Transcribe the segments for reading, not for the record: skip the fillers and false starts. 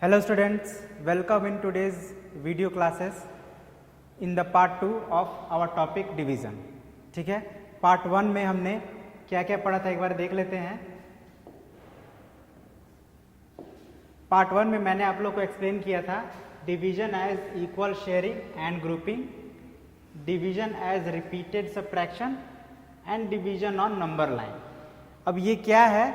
Hello students, welcome in today's video classes in the part 2 of our topic division. ठीक है, part 1 में हमने क्या क्या पढ़ा था एक बार देख लेते हैं. पार्ट 1 में मैंने आप लोग को एक्सप्लेन किया था division as equal sharing and grouping, division as repeated subtraction and division on number line. अब ये क्या है,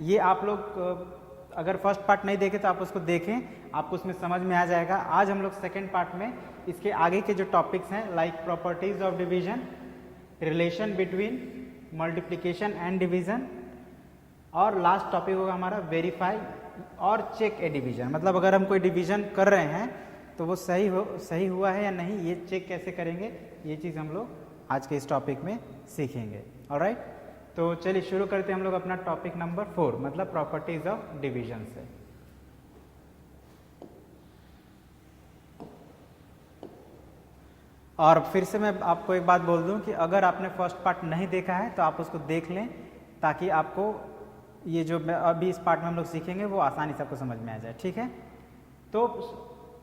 ये आप लोग अगर फर्स्ट पार्ट नहीं देखे तो आप उसको देखें, आपको उसमें समझ में आ जाएगा. आज हम लोग सेकेंड पार्ट में इसके आगे के जो टॉपिक्स हैं like properties of division, relation between multiplication and division, और लास्ट टॉपिक होगा हमारा वेरीफाई और चेक ए डिवीजन. मतलब अगर हम कोई डिवीजन कर रहे हैं तो वो सही हुआ है या नहीं, ये चेक कैसे करेंगे, ये चीज़ हम लोग आज के इस टॉपिक में सीखेंगे. ऑलराइट, तो चलिए शुरू करते हैं हम लोग अपना टॉपिक नंबर 4, मतलब प्रॉपर्टीज ऑफ डिवीजन से. और फिर से मैं आपको एक बात बोल दूं कि अगर आपने फर्स्ट पार्ट नहीं देखा है तो आप उसको देख लें, ताकि आपको ये जो अभी इस पार्ट में हम लोग सीखेंगे वो आसानी से आपको समझ में आ जाए. ठीक है, तो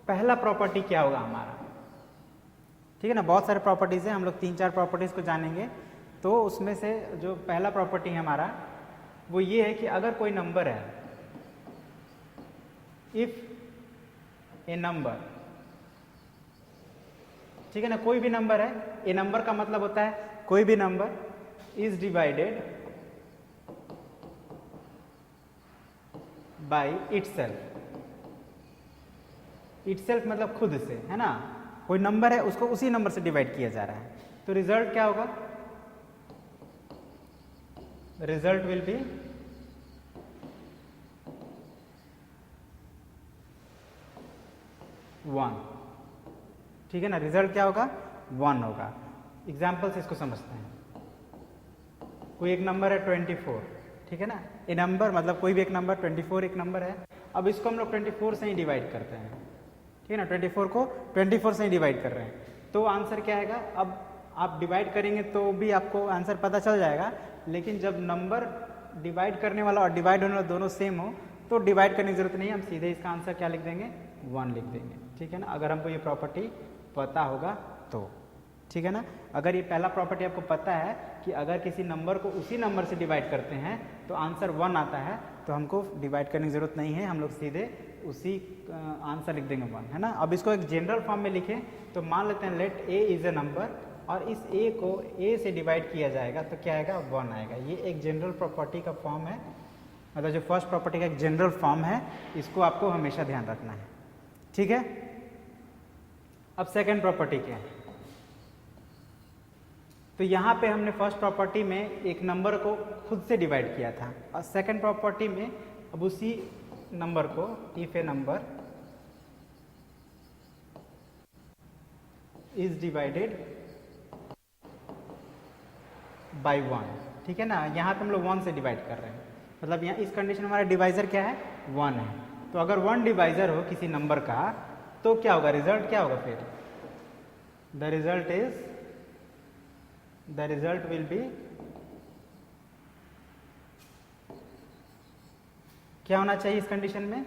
पहला प्रॉपर्टी क्या होगा हमारा. ठीक है ना, बहुत सारे प्रॉपर्टीज हैं, हम लोग 3-4 प्रॉपर्टीज को जानेंगे. तो उसमें से जो पहला प्रॉपर्टी है हमारा वो ये है कि अगर कोई नंबर है, इफ ए नंबर, ठीक है ना, कोई भी नंबर है, ए नंबर का मतलब होता है कोई भी number is divided by itself. Itself मतलब खुद से, है ना, कोई नंबर है उसको उसी नंबर से डिवाइड किया जा रहा है. तो रिजल्ट क्या होगा, रिजल्ट विल बी वन. ठीक है ना, रिजल्ट क्या होगा, 1 होगा. एग्जाम्पल से इसको समझते हैं. कोई एक नंबर है 24, ठीक है ना, ए नंबर मतलब कोई भी एक नंबर 24 एक नंबर है. अब इसको हम लोग 24 से ही डिवाइड करते हैं. ठीक है ना, 24 को 24 से ही डिवाइड कर रहे हैं, तो आंसर क्या आएगा. अब आप डिवाइड करेंगे तो भी आपको आंसर पता चल जाएगा, लेकिन जब नंबर डिवाइड करने वाला और डिवाइड होने वाला दोनों सेम हो तो डिवाइड करने की जरूरत नहीं है, हम सीधे इसका आंसर क्या लिख देंगे, 1 लिख देंगे. ठीक है ना, अगर हमको ये प्रॉपर्टी पता होगा तो. ठीक है ना, अगर ये पहला प्रॉपर्टी आपको पता है कि अगर किसी नंबर को उसी नंबर से डिवाइड करते हैं तो आंसर 1 आता है, तो हमको डिवाइड करने की जरूरत नहीं है, हम लोग सीधे उसी आंसर लिख देंगे 1. है ना. अब इसको एक जनरल फॉर्म में लिखें तो मान लेते हैं let a is a number और इस a को a से डिवाइड किया जाएगा तो क्या आएगा, 1 आएगा. ये एक जनरल प्रॉपर्टी का फॉर्म है, मतलब जो फर्स्ट प्रॉपर्टी का एक जनरल फॉर्म है, इसको आपको हमेशा ध्यान रखना है. ठीक है, अब सेकंड प्रॉपर्टी क्या है. तो यहाँ पे हमने फर्स्ट प्रॉपर्टी में एक नंबर को खुद से डिवाइड किया था, और सेकंड प्रॉपर्टी में अब उसी नंबर को, if A number is divided by 1. ठीक है ना, यहाँ पे हम लोग 1 से डिवाइड कर रहे हैं, मतलब यहाँ इस कंडीशन में हमारा डिवाइजर क्या है, 1 है. तो अगर 1 डिवाइजर हो किसी नंबर का तो क्या होगा, रिजल्ट क्या होगा, फिर द रिजल्ट विल बी, क्या होना चाहिए इस कंडीशन में.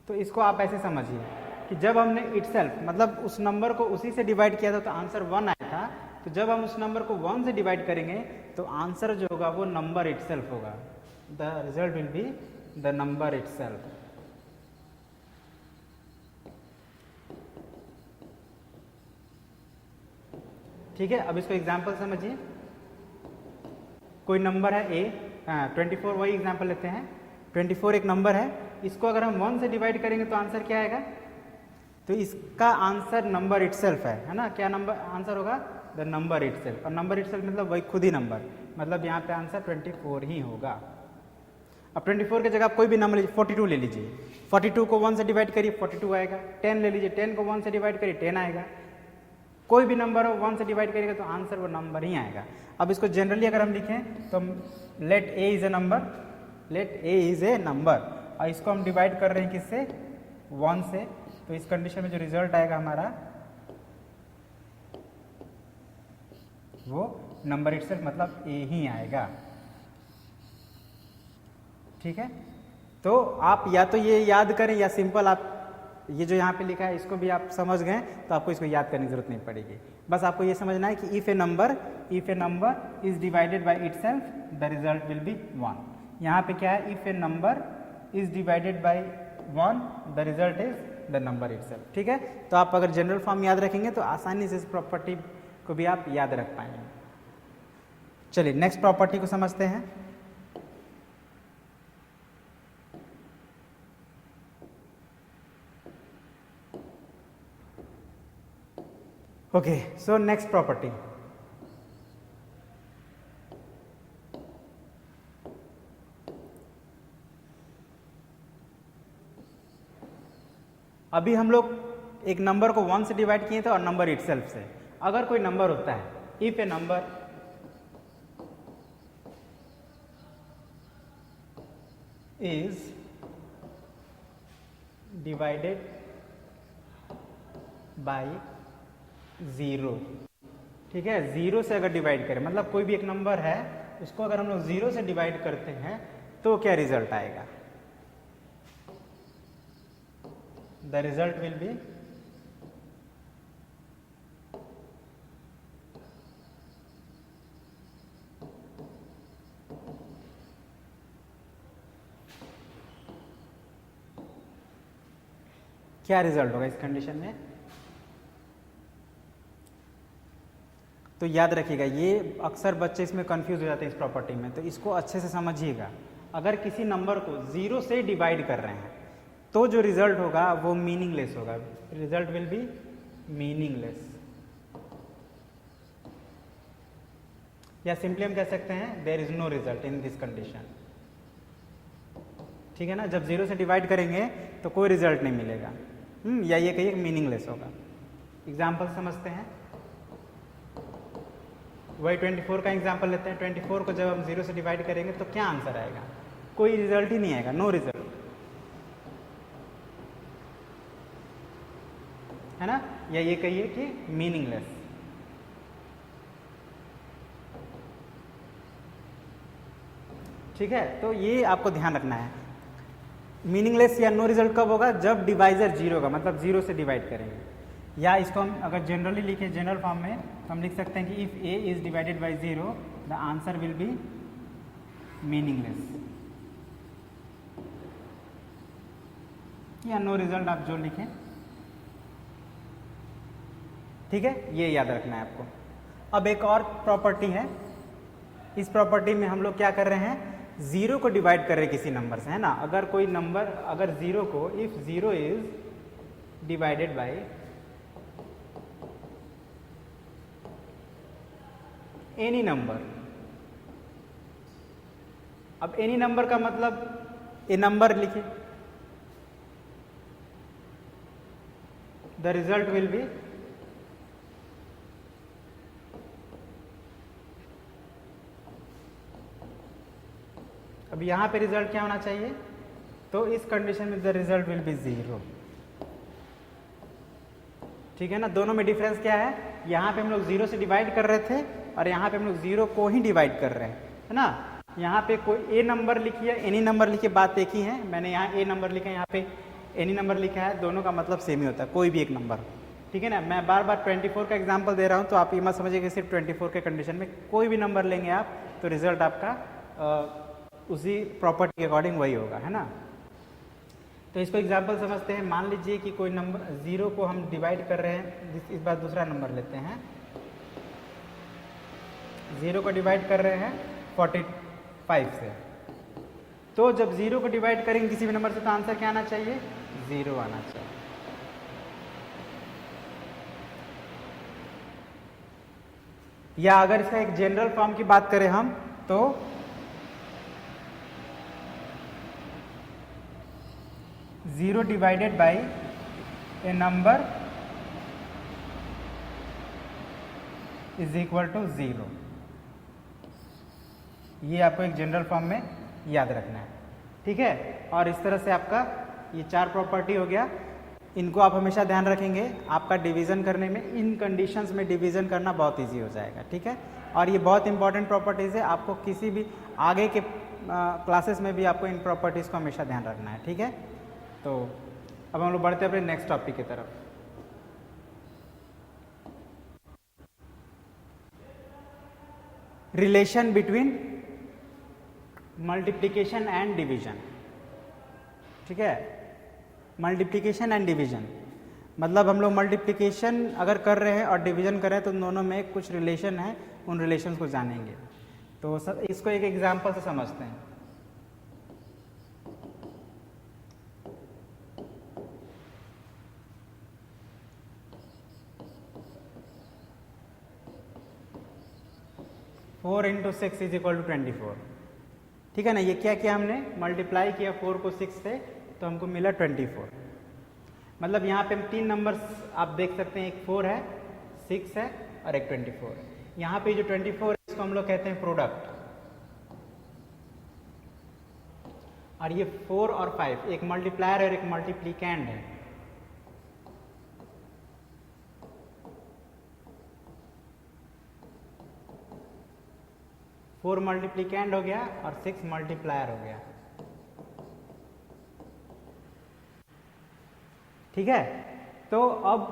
तो इसको आप ऐसे समझिए कि जब हमने इटसेल्फ मतलब उस नंबर को उसी से डिवाइड किया था तो आंसर 1 आया था, तो जब हम उस नंबर को 1 से डिवाइड करेंगे तो आंसर जो होगा वो नंबर इटसेल्फ होगा. The result will be the number itself. ठीक है, अब इसको एग्जांपल समझिए. कोई नंबर है a, 24, वही एग्जांपल लेते हैं. 24 एक नंबर है, इसको अगर हम 1 से डिवाइड करेंगे तो आंसर क्या आएगा, तो इसका आंसर नंबर इटसेल्फ है ना. क्या नंबर आंसर होगा, द नंबर इटसेल्फ. और नंबर इटसेल्फ मतलब वही खुद ही नंबर, मतलब यहाँ पे आंसर 24 ही होगा. अब 24 की जगह आप कोई भी नंबर लीजिए, 42 ले लीजिए. 42 को 1 से डिवाइड करिए, 42 आएगा. 10 ले लीजिए, 10 को 1 से डिवाइड करिए, 10 आएगा. कोई भी नंबर हो 1 से डिवाइड करिएगा तो आंसर वो नंबर ही आएगा. अब इसको जनरली अगर हम लिखें तो let a is a number, let a is a number, और इसको हम डिवाइड कर रहे हैं किससे, 1 से. तो इस कंडीशन में जो रिजल्ट आएगा हमारा वो नंबर इटसेल्फ मतलब ए ही आएगा. ठीक है, तो आप या तो ये याद करें या सिंपल आप ये जो यहाँ पे लिखा है इसको भी आप समझ गए तो आपको इसको याद करने की जरूरत नहीं पड़ेगी। बस आपको ये समझना है कि if A number is divided by itself the result will B 1। यहाँ पे क्या है, if A number is divided by 1 the result is the number itself. ठीक है, तो आप अगर जनरल फॉर्म याद रखेंगे तो आसानी से इस प्रॉपर्टी को भी आप याद रख पाएंगे। चलिए नेक्स्ट प्रॉपर्टी को समझते हैं। ओके, सो नेक्स्ट प्रॉपर्टी, अभी हम लोग एक नंबर को 1 से डिवाइड किए थे और नंबर इटसेल्फ से। अगर कोई नंबर होता है, if A number is divided by 0, ठीक है, 0 से अगर डिवाइड करें, मतलब कोई भी एक नंबर है उसको अगर हम लोग 0 से डिवाइड करते हैं तो क्या रिजल्ट आएगा? द रिजल्ट विल बी क्या रिजल्ट होगा इस कंडीशन में? तो याद रखिएगा, ये अक्सर बच्चे इसमें कंफ्यूज हो जाते हैं इस प्रॉपर्टी में, तो इसको अच्छे से समझिएगा। अगर किसी नंबर को 0 से डिवाइड कर रहे हैं तो जो रिजल्ट होगा वो मीनिंगलेस होगा, रिजल्ट विल बी मीनिंगलेस, या सिंपली हम कह सकते हैं there is no result in this condition. ठीक है ना, जब 0 से डिवाइड करेंगे तो कोई रिजल्ट नहीं मिलेगा, या ये कहिए मीनिंगलेस होगा। एग्जाम्पल समझते हैं, वही 24 का एग्जाम्पल लेते हैं। 24 को जब हम 0 से डिवाइड करेंगे तो क्या आंसर आएगा? कोई रिजल्ट ही नहीं आएगा, नो रिजल्ट, है ना, या ये कहिए कि मीनिंगलेस। ठीक है, तो ये आपको ध्यान रखना है। मीनिंगलेस या नो रिजल्ट कब होगा? जब डिवाइजर 0 होगा, मतलब 0 से डिवाइड करेंगे। या इसको हम अगर जनरली लिखे जनरल फॉर्म में तो हम लिख सकते हैं कि if a is divided by 0 the answer will be meaningless, या नो रिजल्ट, आप जो लिखें। ठीक है, ये याद रखना है आपको। अब एक और प्रॉपर्टी है, इस प्रॉपर्टी में हम लोग क्या कर रहे हैं, 0 को डिवाइड कर रहे हैं किसी नंबर से, है ना। अगर कोई नंबर, अगर 0 को, if 0 is divided by any number, अब एनी नंबर का मतलब ए नंबर लिखिए, द रिजल्ट विल बी अब यहां पे रिजल्ट क्या होना चाहिए? तो इस कंडीशन में द रिजल्ट विल बी 0। ठीक है ना, दोनों में डिफरेंस क्या है? यहाँ पे हम लोग 0 से डिवाइड कर रहे थे और यहाँ पे हम लोग 0 को ही डिवाइड कर रहे हैं, है ना। यहाँ पे कोई ए नंबर लिखिए, एनी नंबर लिखिए, बात एक ही है। मैंने यहाँ ए नंबर लिखा है, यहाँ पे एनी नंबर लिखा है, दोनों का मतलब सेम ही होता है, कोई भी एक नंबर। ठीक है ना, मैं बार बार 24 का एग्जाम्पल दे रहा हूँ, तो आप ये मत समझिए कि सिर्फ 24 के कंडीशन में, कोई भी नंबर लेंगे आप तो रिजल्ट आपका उसी प्रॉपर्टी के अकॉर्डिंग वही होगा, है ना। तो इसको एग्जाम्पल समझते हैं। मान लीजिए कि कोई नंबर 0 को हम डिवाइड कर रहे हैं, इस बार दूसरा नंबर लेते हैं, 0 को डिवाइड कर रहे हैं 45 से। तो जब 0 को डिवाइड करेंगे किसी भी नंबर से तो आंसर क्या आना चाहिए? 0 आना चाहिए। या अगर इसका एक जनरल फॉर्म की बात करें हम तो 0 divided by a number is equal to 0। ये आपको एक जनरल फॉर्म में याद रखना है। ठीक है, और इस तरह से आपका ये 4 प्रॉपर्टी हो गया। इनको आप हमेशा ध्यान रखेंगे, आपका डिवीजन करने में, इन कंडीशंस में डिवीजन करना बहुत इजी हो जाएगा। ठीक है, और ये बहुत इंपॉर्टेंट प्रॉपर्टीज़ है, आपको किसी भी आगे के क्लासेस में भी आपको इन प्रॉपर्टीज़ को हमेशा ध्यान रखना है, ठीक है। तो अब हम लोग बढ़ते हैं अपने नेक्स्ट टॉपिक की तरफ। Relation between multiplication and division, ठीक है। मल्टीप्लिकेशन एंड डिवीजन मतलब हम लोग मल्टीप्लिकेशन अगर कर रहे हैं और डिवीजन कर रहे हैं तो दोनों में कुछ रिलेशन है, उन रिलेशंस को जानेंगे। तो इसको एक एग्जांपल से समझते हैं। Four into six is equal to 24, ठीक है ना। ये क्या किया हमने, मल्टीप्लाई किया 4 को 6 से तो हमको मिला 24। मतलब यहाँ पे हम 3 नंबर्स आप देख सकते हैं, एक 4 है, 6 है और एक 24 है। यहाँ पे जो 24 है इसको हम लोग कहते हैं प्रोडक्ट, और ये 4 और 5 एक मल्टीप्लायर और एक मल्टीप्लिकेंड है। फोर मल्टीप्लिकेंड हो गया और 6 मल्टीप्लायर हो गया, ठीक है। तो अब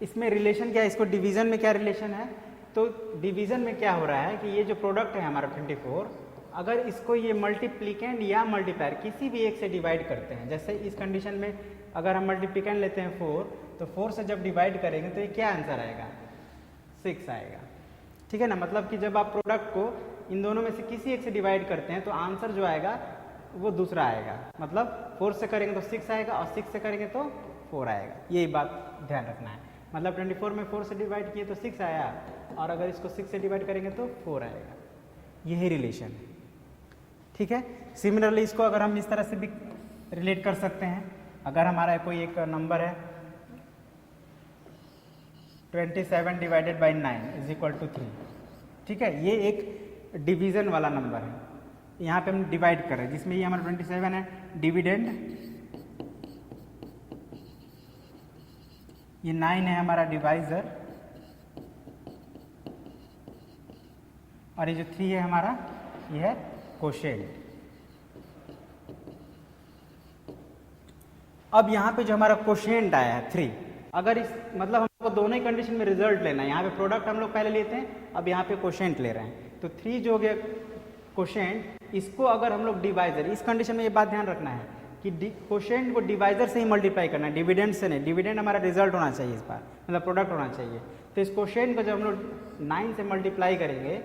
इसमें रिलेशन क्या है, इसको डिवीजन में क्या रिलेशन है। तो डिवीजन में क्या हो रहा है कि ये जो प्रोडक्ट है हमारा 24, अगर इसको ये मल्टीप्लिकेंड या मल्टीप्लायर किसी भी एक से डिवाइड करते हैं, जैसे इस कंडीशन में अगर हम मल्टीप्लिकेंड लेते हैं 4, तो 4 से जब डिवाइड करेंगे तो ये क्या आंसर आएगा, 6 आएगा, ठीक है ना। मतलब कि जब आप प्रोडक्ट को इन दोनों में से किसी एक से डिवाइड करते हैं तो आंसर जो आएगा वो दूसरा आएगा। मतलब 4 से करेंगे तो 6 आएगा और 6 से करेंगे तो 4 आएगा। यही बात ध्यान रखना है। मतलब 24 में 4 से डिवाइड किए तो 6 आया, और अगर इसको 6 से डिवाइड करेंगे तो 4 आएगा। यही रिलेशन है, ठीक है। सिमिलरली इसको अगर हम इस तरह से भी रिलेट कर सकते हैं, अगर हमारा कोई एक नंबर है 27 divided by 9 is equal to 3, ठीक है। ये एक डिवीजन वाला नंबर है, यहाँ पे हम डिवाइड कर रहे हैं, जिसमें ये हमारा 27 है, डिविडेंड ये 9 है हमारा डिवाइजर, और ये जो 3 है हमारा ये है कोशेंट। अब यहाँ पे जो हमारा कोशेंट आया है 3, अगर इस मतलब हमको दोनों ही कंडीशन में रिजल्ट लेना है। यहाँ पे प्रोडक्ट हम लोग पहले लेते हैं, अब यहाँ पे कोशेंट ले रहे हैं। तो 3 जो हो गया कोशेंट, इसको अगर हम लोग डिवाइजर, इस कंडीशन में ये बात ध्यान रखना है कि कोशेंट को डिवाइजर से ही मल्टीप्लाई करना है, डिविडेंड से नहीं। डिविडेंड हमारा रिजल्ट होना चाहिए इस बार, मतलब प्रोडक्ट होना चाहिए। तो इस कोशेंट को जब हम लोग 9 से मल्टीप्लाई करेंगे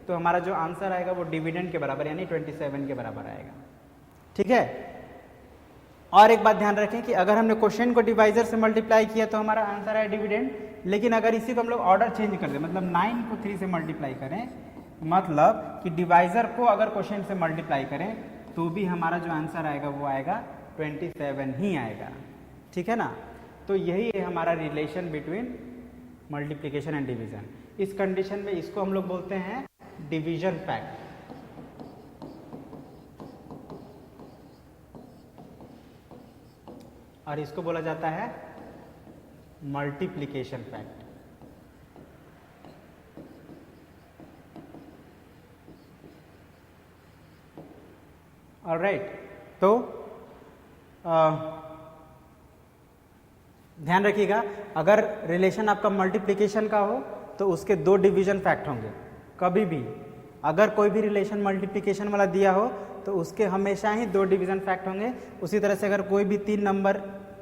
तो हमारा जो आंसर आएगा वो डिविडेंड के बराबर यानी 27 के बराबर आएगा, ठीक है। और एक बात ध्यान रखें कि अगर हमने क्वेश्चन को डिवाइजर से मल्टीप्लाई किया तो हमारा आंसर है डिविडेंड, लेकिन अगर इसी को हम लोग ऑर्डर चेंज कर दें, मतलब 9 को 3 से मल्टीप्लाई करें, मतलब कि डिवाइजर को अगर क्वेश्चन से मल्टीप्लाई करें तो भी हमारा जो आंसर आएगा वो आएगा 27 ही आएगा, ठीक है ना। तो यही है हमारा relation between multiplication and division. इस कंडीशन में इसको हम लोग बोलते हैं डिवीजन फैक्ट, और इसको बोला जाता है मल्टीप्लिकेशन फैक्ट। ऑलराइट, तो ध्यान रखिएगा, अगर रिलेशन आपका मल्टीप्लिकेशन का हो तो उसके 2 डिवीजन फैक्ट होंगे। कभी भी अगर कोई भी रिलेशन मल्टीप्लिकेशन वाला दिया हो तो उसके हमेशा ही 2 डिवीजन फैक्ट होंगे। उसी तरह से अगर कोई भी 3 नंबर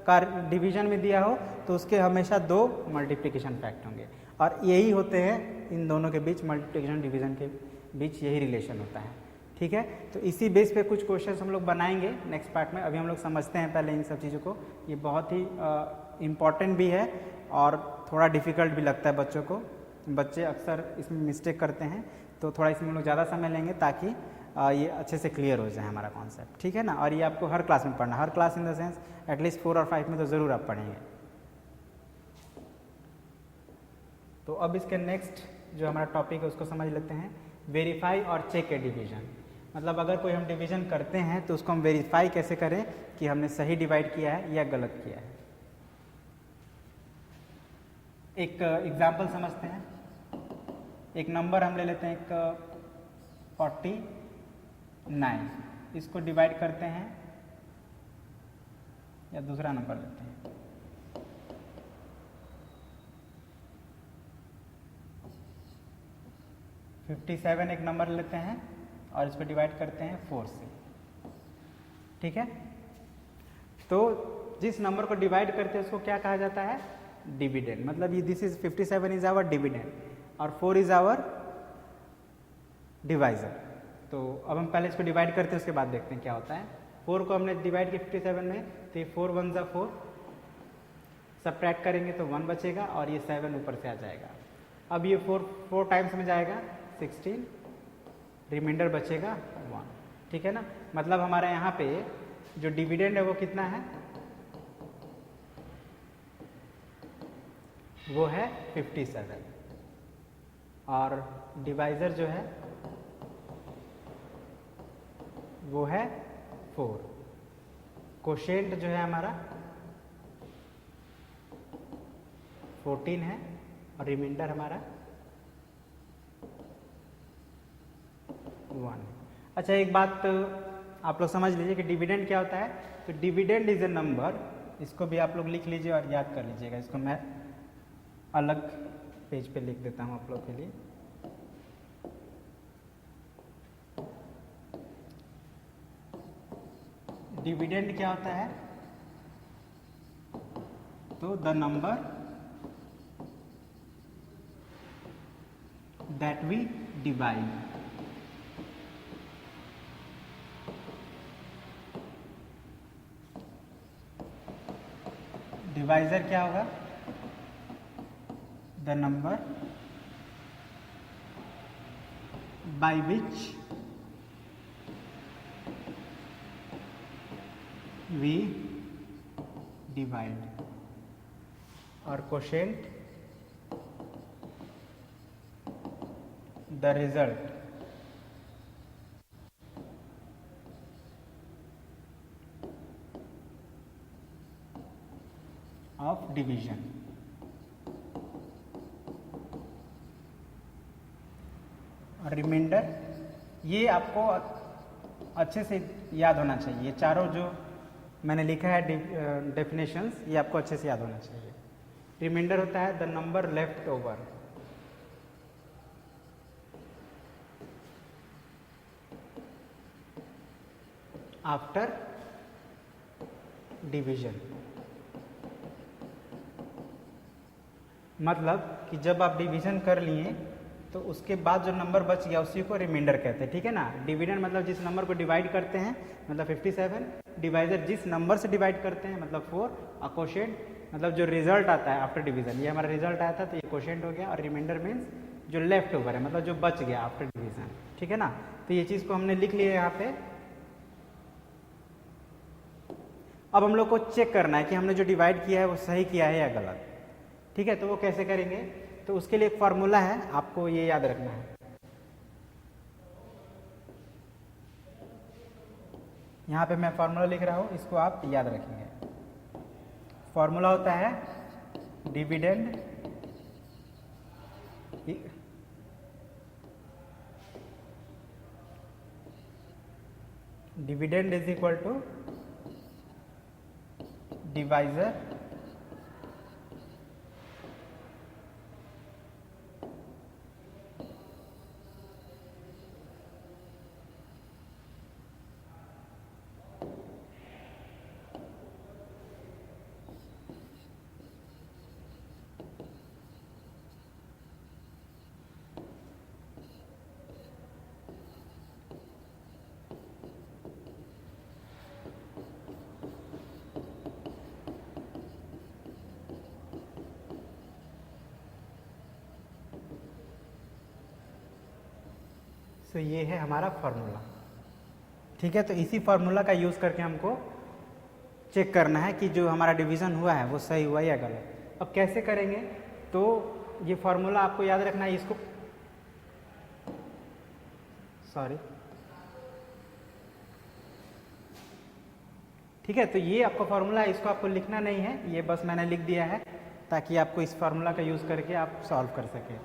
का डिवीजन में दिया हो तो उसके हमेशा 2 मल्टीप्लिकेशन फैक्ट होंगे, और यही होते हैं इन दोनों के बीच, मल्टीप्लिकेशन डिवीजन के बीच यही रिलेशन होता है, ठीक है। तो इसी बेस पे कुछ क्वेश्चंस हम लोग बनाएंगे नेक्स्ट पार्ट में। अभी हम लोग समझते हैं पहले इन सब चीज़ों को। ये बहुत ही इम्पॉर्टेंट भी है और थोड़ा डिफ़िकल्ट भी लगता है बच्चों को। बच्चे अक्सर इसमें मिस्टेक करते हैं, तो थोड़ा इसमें हम लोग ज़्यादा समय लेंगे ताकि ये अच्छे से क्लियर हो जाए हमारा कॉन्सेप्ट, ठीक है ना। और ये आपको हर क्लास में पढ़ना, हर class in the sense at least 4 और 5 में तो ज़रूर आप पढ़ेंगे। तो अब इसके नेक्स्ट जो हमारा टॉपिक है उसको समझ लेते हैं, वेरीफाई और चेक ए डिवीजन। मतलब अगर कोई हम डिवीजन करते हैं तो उसको हम वेरीफाई कैसे करें कि हमने सही डिवाइड किया है या गलत किया है। एक एग्जाम्पल समझते हैं। एक नंबर हम ले लेते हैं, एक 49, इसको डिवाइड करते हैं या दूसरा नंबर लेते हैं, $57 एक नंबर लेते हैं और इसको डिवाइड करते हैं 4 से, ठीक है। तो जिस नंबर को डिवाइड करते हैं उसको क्या कहा जाता है, डिविडेंड। मतलब ये this is 57 is our dividend और 4 इज आवर डिवाइजर। तो अब हम पहले इसको डिवाइड करते हैं, उसके बाद देखते हैं क्या होता है। 4 को हमने डिवाइड किया 57 में, तो ये 4 1 जा 4, सब्ट्रैक्ट करेंगे तो 1 बचेगा और ये 7 ऊपर से आ जाएगा। अब ये 4 टाइम्स में जाएगा 16, रिमाइंडर बचेगा 1, ठीक है ना। मतलब हमारे यहाँ पे जो डिविडेंड है वो कितना है, वो है 57 और डिवाइजर जो है वो है 4। कोशेंट जो है हमारा 14 है और रिमाइंडर हमारा 1 है। अच्छा, एक बात आप लोग समझ लीजिए कि डिविडेंड क्या होता है। तो डिविडेंड इज ए नंबर, इसको भी आप लोग लिख लीजिए और याद कर लीजिएगा। इसको मैं अलग पेज पे लिख देता हूँ आप लोग के लिए। डिविडेंड क्या होता है, तो the number that we divide. Divisor क्या होगा, the number by which we divide. और quotient the result of division. और रिमाइंडर, ये आपको अच्छे से याद होना चाहिए। ये चारों जो मैंने लिखा है डेफिनेशंस, ये आपको अच्छे से याद होना चाहिए। रिमाइंडर होता है the number left over after division. मतलब कि जब आप डिवीजन कर लिए तो उसके बाद जो नंबर बच गया उसी को रिमाइंडर कहते हैं, ठीक है ना। डिविडेंड मतलब जिस नंबर को डिवाइड करते हैं, मतलब 57। डिवाइजर जिस नंबर से डिवाइड करते हैं, मतलब 4। और कोशेंट मतलब जो रिजल्ट आता है आफ्टर डिवीजन। ये हमारा रिजल्ट आया था तो ये कोशेंट हो गया। और रिमाइंडर मीन्स जो लेफ्ट ओवर है, मतलब जो बच गया आफ्टर डिवीजन, ठीक है ना। तो ये चीज़ को हमने लिख लिया यहाँ पे। अब हम लोग को चेक करना है कि हमने जो डिवाइड किया है वो सही किया है या गलत, ठीक है। तो वो कैसे करेंगे, तो उसके लिए एक फार्मूला है, आपको ये याद रखना है। यहाँ पे मैं फार्मूला लिख रहा हूँ, इसको आप याद रखेंगे। फार्मूला होता है dividend is equal to divisor तो ये है हमारा फार्मूला, ठीक है। तो इसी फार्मूला का यूज़ करके हमको चेक करना है कि जो हमारा डिवीज़न हुआ है वो सही हुआ या गलत। अब कैसे करेंगे, तो ये फार्मूला आपको याद रखना है। इसको ठीक है। तो ये आपका फार्मूला है, इसको आपको लिखना नहीं है, ये बस मैंने लिख दिया है ताकि आपको इस फार्मूला का यूज़ करके आप सॉल्व कर सकें।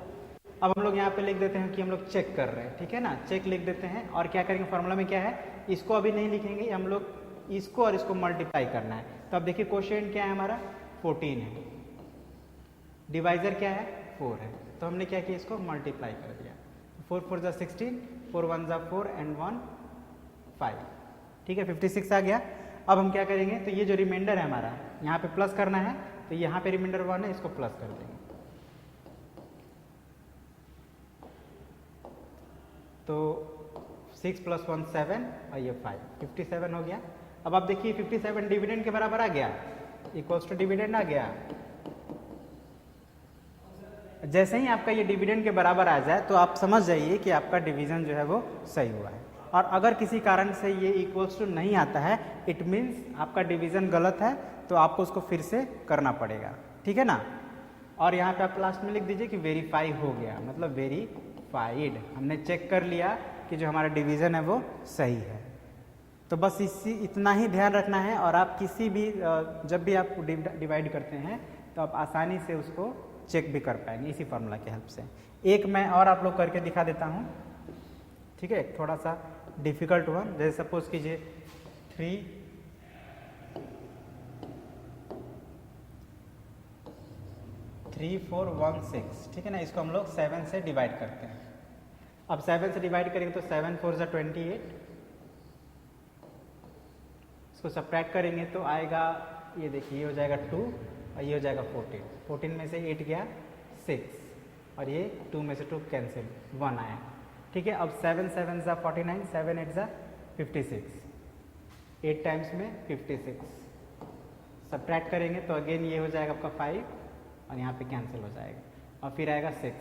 अब हम लोग यहाँ पे लिख देते हैं कि हम लोग चेक कर रहे हैं, ठीक है ना, चेक लिख देते हैं। और क्या करेंगे, फॉर्मूला में क्या है, इसको अभी नहीं लिखेंगे, हम लोग इसको और इसको मल्टीप्लाई करना है। तो अब देखिए क्वोशिएंट क्या है हमारा 14 है, डिवाइजर क्या है 4 है, तो हमने क्या किया, इसको मल्टीप्लाई कर दिया। 4 4 जा 16, 4 1 जा 4 एंड 1 5, ठीक है 56 आ गया। अब हम क्या करेंगे, तो ये जो रिमाइंडर है हमारा यहाँ पे प्लस करना है, तो यहाँ पे रिमाइंडर 1 है, इसको प्लस कर देंगे। तो 6 + 1 7 और ये 5, 57 हो गया। अब आप देखिए 57 डिविडेंड के बराबर आ गया, इक्वल्स टू डिविडेंड आ गया। जैसे ही आपका ये डिविडेंड के बराबर आ जाए तो आप समझ जाइए कि आपका डिवीजन जो है वो सही हुआ है। और अगर किसी कारण से ये इक्वल्स टू नहीं आता है, इट मीन्स आपका डिवीजन गलत है, तो आपको उसको फिर से करना पड़ेगा, ठीक है ना। और यहाँ पे आप लास्ट में लिख दीजिए कि वेरीफाई हो गया, मतलब वेरीफाइड, हमने चेक कर लिया कि जो हमारा डिवीजन है वो सही है। तो बस इतना ही ध्यान रखना है। और आप किसी भी जब भी आप डिवाइड करते हैं तो आप आसानी से उसको चेक भी कर पाएंगे इसी फार्मूला की हेल्प से। एक मैं और आप लोग करके दिखा देता हूँ, ठीक है, थोड़ा सा डिफिकल्ट हुआ। जैसे सपोज कीजिए 3 3 4 1 6, ठीक है ना, इसको हम लोग 7 से डिवाइड करते हैं। अब 7 से डिवाइड करेंगे तो 7 4 जा 28, इसको सब्ट्रैक्ट करेंगे तो आएगा, ये देखिए ये हो जाएगा 2 और ये हो जाएगा 14, 14 में से 8 गया 6 और ये 2 में से 2 कैंसिल 1 आया, ठीक है। अब 7 7 जा 49, 7 8 जा 56, 8 टाइम्स में 56, सब्ट्रैक्ट करेंगे तो अगेन ये हो जाएगा आपका 5 और यहाँ पे कैंसिल हो जाएगा और फिर आएगा 6,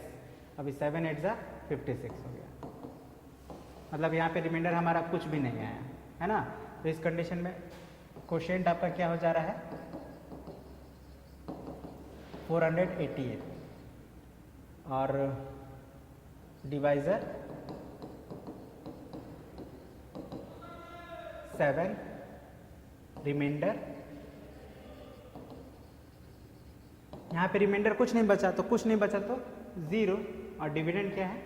अभी 7 8 जा 56 हो गया, मतलब यहाँ पे रिमाइंडर हमारा कुछ भी नहीं आया है ना। तो इस कंडीशन में क्वोशिएंट आपका क्या हो जा रहा है 488 और डिवाइजर 7, रिमाइंडर, यहाँ पे रिमाइंडर कुछ नहीं बचा, तो कुछ नहीं बचा तो 0 और डिविडेंड क्या है,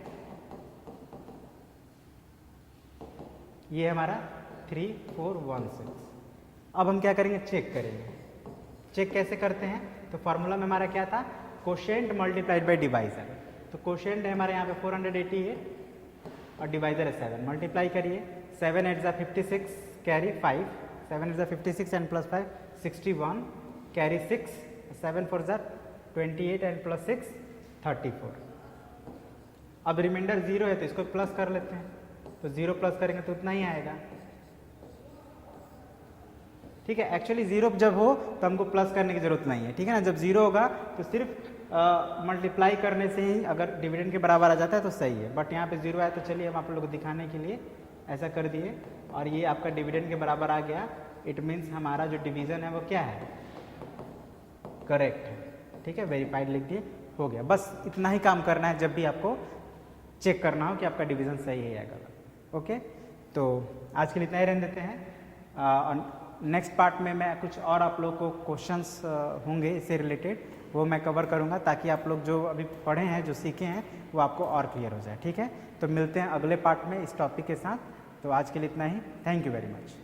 ये हमारा 3 4 1 6। अब हम क्या करेंगे, चेक करेंगे। चेक कैसे करते हैं, तो फार्मूला में हमारा क्या था, क्वोशिएंट मल्टीप्लाइड बाय डिवाइजर। तो क्वोशिएंट है हमारे यहाँ पे 480 है और डिवाइजर है 7, मल्टीप्लाई करिए, 7 8 जा 56 कैरी 5, 7 8 जा 56 एंड प्लस 5 61 कैरी 6, 7 4 जा 28 एंड प्लस 6 34। अब रिमाइंडर 0 है तो इसको प्लस कर लेते हैं, तो 0 प्लस करेंगे तो उतना ही आएगा, ठीक है। एक्चुअली 0 जब हो तो हमको प्लस करने की जरूरत नहीं है, ठीक है ना। जब 0 होगा तो सिर्फ मल्टीप्लाई करने से ही अगर डिविडेंड के बराबर आ जाता है तो सही है, बट यहाँ पे 0 आया तो चलिए हम आप लोग को दिखाने के लिए ऐसा कर दिए और ये आपका डिविडेंड के बराबर आ गया। इट मीन्स हमारा जो डिवीजन है वो क्या है, करेक्ट है, ठीक है, वेरीफाइड लिख दिए, हो गया। बस इतना ही काम करना है जब भी आपको चेक करना हो कि आपका डिवीजन सही है या गलत। ओके, तो आज के लिए इतना ही रहने देते हैं। नेक्स्ट पार्ट में मैं कुछ और आप लोग को क्वेश्चंस होंगे इससे रिलेटेड, वो मैं कवर करूंगा ताकि आप लोग जो अभी पढ़े हैं, जो सीखे हैं, वो आपको और क्लियर हो जाए, ठीक है। तो मिलते हैं अगले पार्ट में इस टॉपिक के साथ। तो आज के लिए इतना ही, थैंक यू वेरी मच।